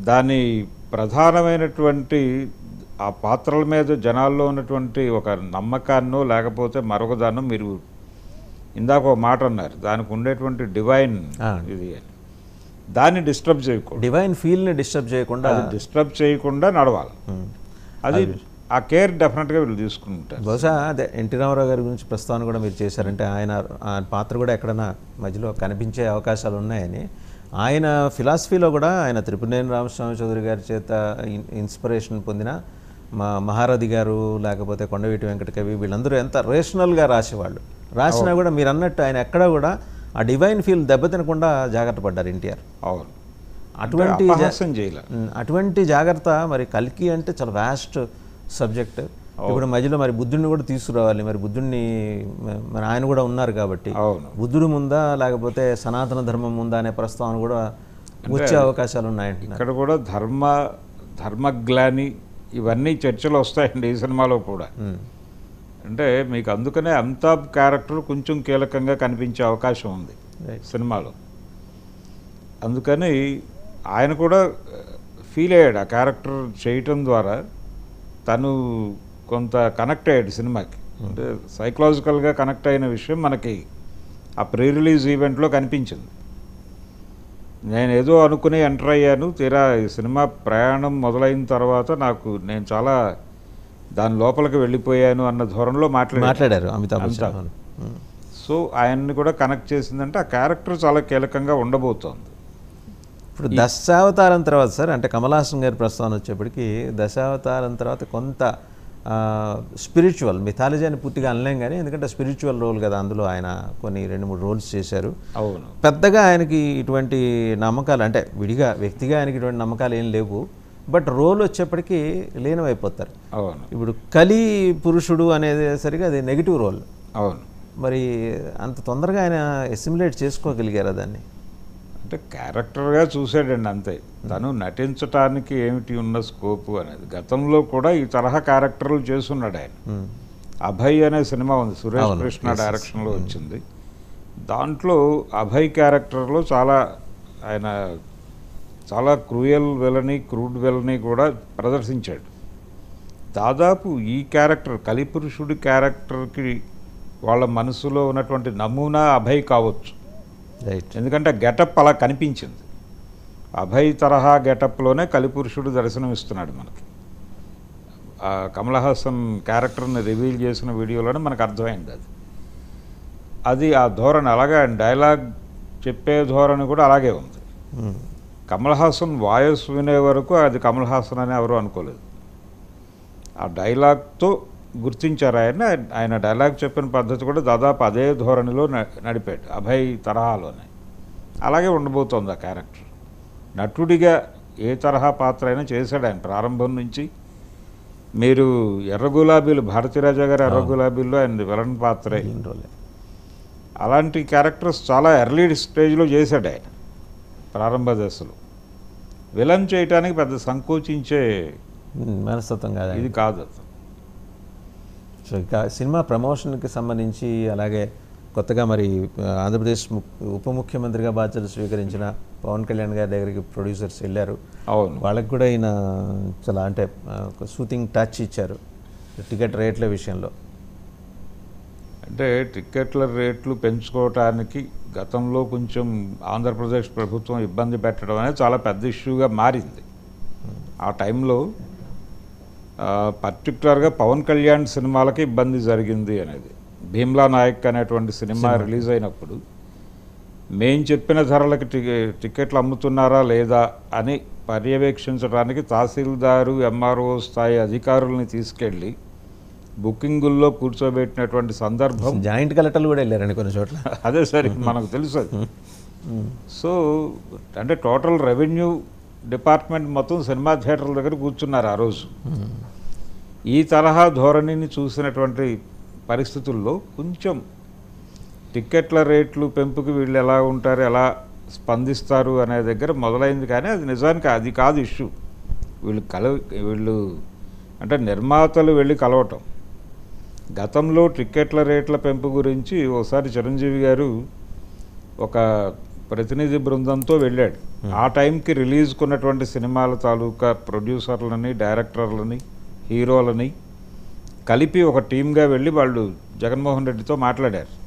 దాని ప్రధానమైనటువంటి ఆ పాత్రల మీద జనాల్లో ఉన్నటువంటి ఒక నమ్మకాన్నో లేకపోతే మరొకదాన్నో మీరు ఇందాక ఒక మాట అన్నారు, దానికి ఉండేటువంటి డివైన్ ఇది అని, దాన్ని డిస్టర్బ్ చేయకూడదు, డివైన్ ఫీల్ని డిస్టర్బ్ చేయకుండా, అది డిస్టర్బ్ చేయకుండా నడవాలి. అది ఆ కేర్ డెఫినెట్గా వీళ్ళు తీసుకుంటారు. బహుశా అదే ఎన్టీ రామారావు గారి గురించి ప్రస్తావన కూడా మీరు చేశారంటే ఆయన ఆ పాత్ర కూడా ఎక్కడైనా మధ్యలో కనిపించే అవకాశాలు ఉన్నాయని, ఆయన ఫిలాసఫీలో కూడా ఆయన త్రిపురనేని రామస్వామి చౌదరి గారి చేత ఇన్స్పిరేషన్ పొందిన మహారథి గారు లేకపోతే కొండవీటి వెంకట కవి వీళ్ళందరూ ఎంత రేషనల్గా రాసేవాళ్ళు. రాసినా కూడా మీరు అన్నట్టు ఆయన ఎక్కడా కూడా ఆ డివైన్ ఫీల్ దెబ్బతినకుండా జాగ్రత్త పడ్డారు ఎన్టీఆర్. అవును, అటువంటి జాగ్రత్త మరి కల్కి అంటే చాలా వ్యాస్ట్ సబ్జెక్ట్. ఇప్పుడు మధ్యలో మరి బుద్ధుడిని కూడా తీసుకురావాలి, మరి బుద్ధుడిని మరి ఆయన కూడా ఉన్నారు కాబట్టి బుద్ధుడు ముందా లేకపోతే సనాతన ధర్మం ముందా అనే ప్రస్తావన కూడా వచ్చే అవకాశాలు ఉన్నాయంటున్నారు. ఇక్కడ కూడా ధర్మగ్లాని ఇవన్నీ చర్చలు వస్తాయండి ఈ సినిమాలో కూడా. అంటే మీకు అందుకనే అమితాబ్ క్యారెక్టర్ కొంచెం కీలకంగా కనిపించే అవకాశం ఉంది సినిమాలో. అందుకని ఆయన కూడా ఫీల్ అయ్యాడు ఆ క్యారెక్టర్ చేయటం ద్వారా, తను కొంత కనెక్ట్ అయ్యాడు సినిమాకి. అంటే సైకలాజికల్గా కనెక్ట్ అయిన విషయం మనకి ఆ ప్రీ రిలీజ్ ఈవెంట్లో కనిపించింది. నేను ఏదో అనుకుని ఎంటర్ అయ్యాను, తీరా ఈ సినిమా ప్రయాణం మొదలైన తర్వాత నేను చాలా దాని లోపలికి వెళ్ళిపోయాను అన్న ధోరణిలో మాట్లాడారు అమితాబ్. సో ఆయన్ని కూడా కనెక్ట్ చేసిందంటే ఆ క్యారెక్టర్ చాలా కీలకంగా ఉండబోతోంది. ఇప్పుడు దశావతారం తర్వాత సార్, అంటే కమల్ హాసన్ గారి ప్రస్తావన వచ్చేప్పటికి దశావతారం తర్వాత కొంత స్పిరిచువల్ మిథాలజీ అని పూర్తిగా అనలేం కానీ, ఎందుకంటే స్పిరిచువల్ రోల్ కదా, అందులో ఆయన కొన్ని 2-3 రోల్స్ చేశారు. అవును, పెద్దగా ఆయనకి ఇటువంటి నమ్మకాలు అంటే విడిగా వ్యక్తిగా ఆయనకి ఇటువంటి నమ్మకాలు ఏం లేవు, బట్ రోల్ వచ్చేప్పటికీ లీనమైపోతారు. అవును, ఇప్పుడు కలి పురుషుడు అనేది సరిగా అది నెగిటివ్ రోల్. అవును, మరి అంత తొందరగా ఆయన ఎసిమ్యులేట్ చేసుకోగలిగారా దాన్ని? అంటే క్యారెక్టర్గా చూసాడండి అంతే, తను నటించటానికి ఏమిటి ఉన్న స్కోపు అనేది. గతంలో కూడా ఈ తరహా క్యారెక్టర్లు చేస్తున్నాడు ఆయన. అభయ్ అనే సినిమా ఉంది, సురేష్ కృష్ణ డైరెక్షన్లో వచ్చింది. దాంట్లో అభయ్ క్యారెక్టర్లో ఆయన చాలా క్రూయల్ విలని, క్రూడ్ విలని కూడా ప్రదర్శించాడు. దాదాపు ఈ క్యారెక్టర్ కలిపురుషుడి క్యారెక్టర్కి వాళ్ళ మనసులో ఉన్నటువంటి నమూనా అభయ్ కావచ్చు. ఎందుకంటే గెటప్ అలా కనిపించింది. అభయ్ తరహా గెటప్లోనే కలిపురుషుడు దర్శనమిస్తున్నాడు మనకి. కమల్ హాసన్ క్యారెక్టర్ని రివీల్ చేసిన వీడియోలోనే మనకు అర్థమైంది అది ఆ ధోరణి. అలాగే డైలాగ్ చెప్పే ధోరణి కూడా అలాగే ఉంది. కమల్ హాసన్ వాయిస్ వినే వరకు అది కమల్ హాసన్ అని ఎవరు అనుకోలేదు. ఆ డైలాగ్తో గుర్తించారు ఆయన డైలాగ్ చెప్పిన పద్ధతి కూడా దాదాపు అదే ధోరణిలో నడిపాడు, అభయ్ తరహాలోనే. అలాగే ఉండబోతోంది ఆ క్యారెక్టర్. నటుడిగా ఏ తరహా పాత్ర అయినా చేశాడు ఆయన ప్రారంభం నుంచి. మీరు ఎర్ర గులాబీలు, భారతీరాజా గారు ఎర్ర గులాబీల్లో ఆయన విలన్ పాత్రే. అలాంటి క్యారెక్టర్స్ చాలా ఎర్లీ స్టేజ్లో చేశాడు ఆయన ప్రారంభ దశలో. విలన్ చేయటానికి పెద్ద సంకోచించే మనస్తత్వం కాదు ఇది కాదు. సో ఇక సినిమా ప్రమోషన్కి సంబంధించి, అలాగే కొత్తగా మరి ఆంధ్రప్రదేశ్ ఉప ముఖ్యమంత్రిగా బాధ్యతలు స్వీకరించిన పవన్ కళ్యాణ్ గారి దగ్గరికి ప్రొడ్యూసర్స్ వెళ్ళారు. అవును, వాళ్ళకి కూడా ఈయన చాలా అంటే సూతింగ్ టచ్ ఇచ్చారు టికెట్ రేట్ల విషయంలో. అంటే టికెట్ల రేట్లు పెంచుకోవటానికి గతంలో కొంచెం ఆంధ్రప్రదేశ్ ప్రభుత్వం ఇబ్బంది పెట్టడం అనేది చాలా పెద్ద ఇష్యూగా మారింది. ఆ టైంలో పర్టికులర్గా పవన్ కళ్యాణ్ సినిమాలకి ఇబ్బంది జరిగింది అనేది. భీమ్లా నాయక్ అనేటువంటి సినిమా రిలీజ్ అయినప్పుడు మేం చెప్పిన ధరలకి టికెట్లు అమ్ముతున్నారా లేదా అని పర్యవేక్షించడానికి తహసీల్దారు, ఎంఆర్ఓ స్థాయి అధికారుల్ని తీసుకెళ్ళి బుకింగుల్లో కూర్చోబెట్టినటువంటి సందర్భం. జాయింట్ కలెక్టర్లు కూడా వెళ్ళారండి కొన్ని చోట్ల. అదే సరే మనకు తెలుసు అది. సో అంటే టోటల్ రెవెన్యూ డిపార్ట్మెంట్ మొత్తం సినిమా థియేటర్ల దగ్గర కూర్చున్నారు ఆ రోజు. ఈ తరహా ధోరణిని చూసినటువంటి పరిస్థితుల్లో కొంచెం టిక్కెట్ల రేట్లు పెంపుకి వీళ్ళు ఎలా ఉంటారు, ఎలా స్పందిస్తారు అనే దగ్గర మొదలైంది. కానీ అది నిజానికి అది కాదు ఇష్యూ. వీళ్ళు అంటే నిర్మాతలు వెళ్ళి కలవటం. గతంలో టిక్కెట్ల రేట్ల పెంపు గురించి ఒకసారి చిరంజీవి గారు ఒక ప్రతినిధి బృందంతో వెళ్ళాడు. ఆ టైంకి రిలీజ్కున్నటువంటి సినిమాల తాలూకా ప్రొడ్యూసర్లని, డైరెక్టర్లని, హీరోలని కలిపి ఒక టీమ్గా వెళ్ళి వాళ్ళు జగన్మోహన్ రెడ్డితో మాట్లాడారు.